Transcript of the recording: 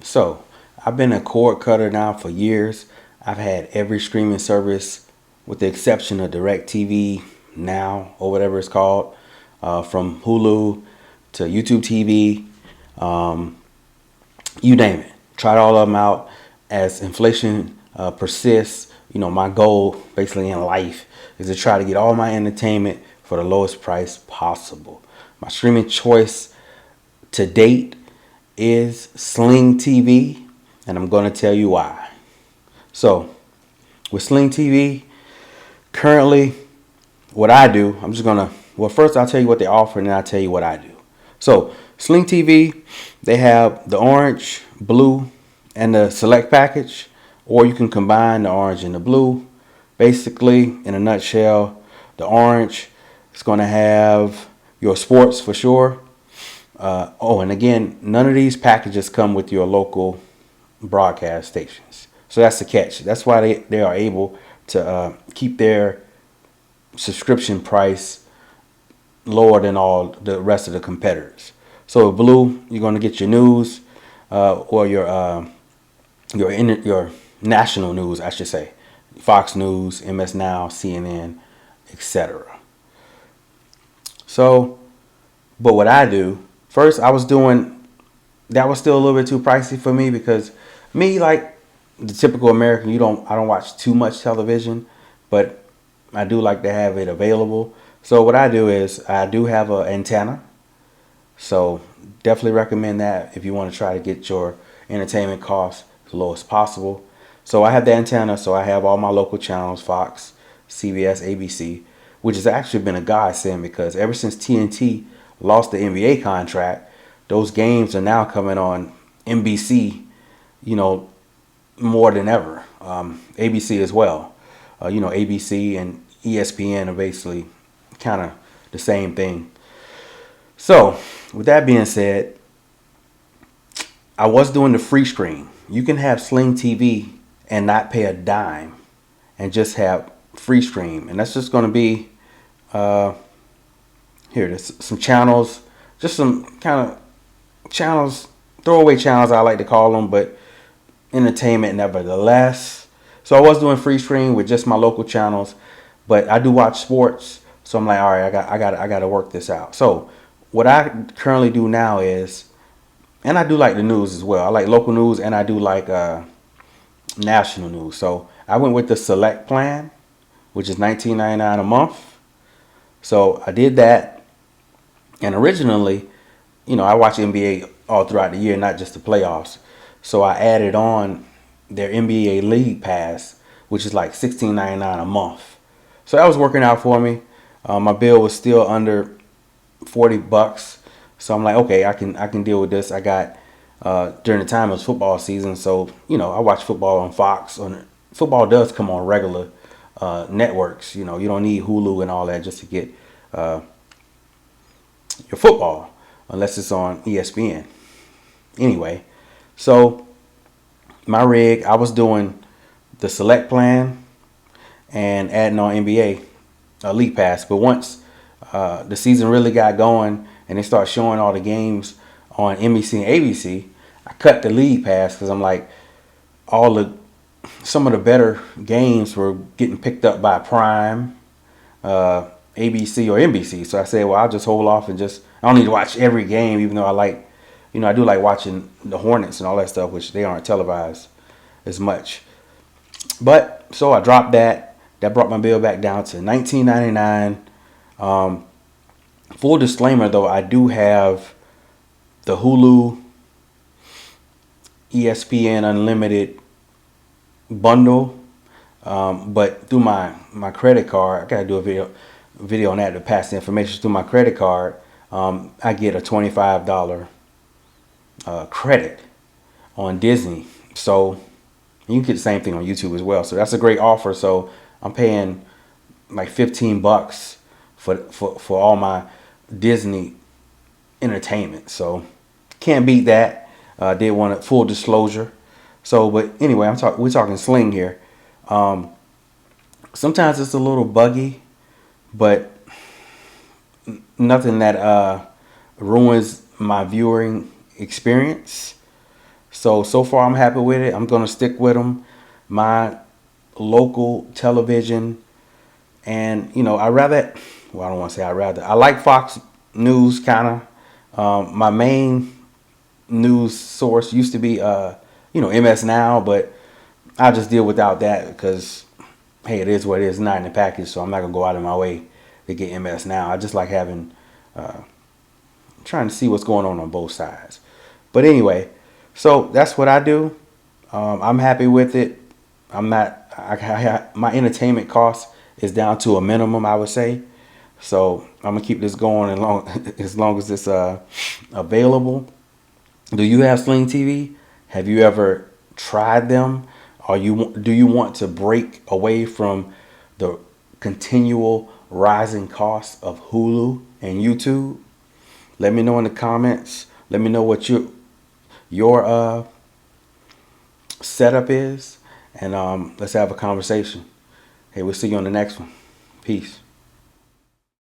So, I've been a cord cutter now for years. I've had every streaming service with the exception of DirecTV Now or whatever it's called, from Hulu to YouTube TV, um, you name it. Tried all of them out. As inflation persists, my goal basically in life is to try to get all my entertainment for the lowest price possible. My streaming choice to date is Sling TV, and I'm going to tell you why. So, with Sling TV, currently, what I do, well, first I'll tell you what they offer, and then I'll tell you what I do. So, Sling TV, they have the orange, blue, and the select package, or you can combine the orange and the blue. Basically, in a nutshell, the orange is going to have your sports for sure. And again, none of these packages come with your local broadcast stations. So that's the catch. That's why they are able to keep their subscription price lower than all the rest of the competitors. So with Blue, you're going to get your news or your national news, I should say, Fox News, MS Now, CNN, etc. So, but what I do first, I was doing that was still a little bit too pricey for me because me, like the typical American, I don't watch too much television, but I do like to have it available. So what I do is I do have an antenna. So definitely recommend that if you want to try to get your entertainment costs as low as possible. So I have the antenna, so I have all my local channels, Fox, CBS, ABC, which has actually been a godsend because ever since TNT lost the NBA contract, those games are now coming on NBC, more than ever. ABC as well. ABC and ESPN are basically kind of the same thing. So, with that being said, I was doing the free screen. You can have Sling TV and not pay a dime and just have free stream. And that's just going to be, there's some channels, just some kind of channels, throwaway channels I like to call them, but entertainment nevertheless. So I was doing free stream with just my local channels, but I do watch sports. So I'm like, all right, I got to work this out. So what I currently do now is, and I do like the news as well. I like local news and I do like national news. So I went with the select plan, which is $19.99 a month. So I did that. And originally, I watch NBA all throughout the year, not just the playoffs. So I added on their NBA League Pass, which is like $16.99 a month. So that was working out for me. My bill was still under $40. So I'm like, okay, I can deal with this. I got during the time it was football season, so I watch football on Fox. Football does come on regular networks. You don't need Hulu and all that just to get your football unless it's on ESPN. Anyway, so my rig, I was doing the select plan and adding on NBA League Pass. But once the season really got going and they start showing all the games on NBC and ABC, I cut the League Pass because I'm like, some of the better games were getting picked up by Prime, ABC or NBC. So I said, well, I'll just hold off and I don't need to watch every game, even though I do like watching the Hornets and all that stuff, which they aren't televised as much. But so I dropped that. That brought my bill back down to $19.99. Full disclaimer though, I do have the Hulu ESPN Unlimited bundle, but through my credit card, I gotta do a video on that to pass the information through my credit card. I get a $25 credit on Disney, so you can get the same thing on YouTube as well. So that's a great offer. So I'm paying like $15 for all my Disney entertainment. So can't beat that. Did want a full disclosure. So, but anyway, we're talking Sling here. Sometimes it's a little buggy, but nothing that ruins my viewing experience. So far I'm happy with it. I'm gonna stick with them. My local television, and I rather, well, I don't want to say I like Fox News kind of. My main news source used to be MS Now, but I just deal without that because hey, it is what it is, not in the package, so I'm not gonna go out of my way to get MS Now. I just like having trying to see what's going on both sides. But anyway, so that's what I do. I'm happy with it. I'm not. My entertainment cost is down to a minimum, I would say. So I'm gonna keep this going as long as it's available. Do you have Sling TV? Have you ever tried them? Do you want to break away from the continual rising costs of Hulu and YouTube? Let me know in the comments. Let me know what your setup is, and let's have a conversation. Hey, we'll see you on the next one. Peace.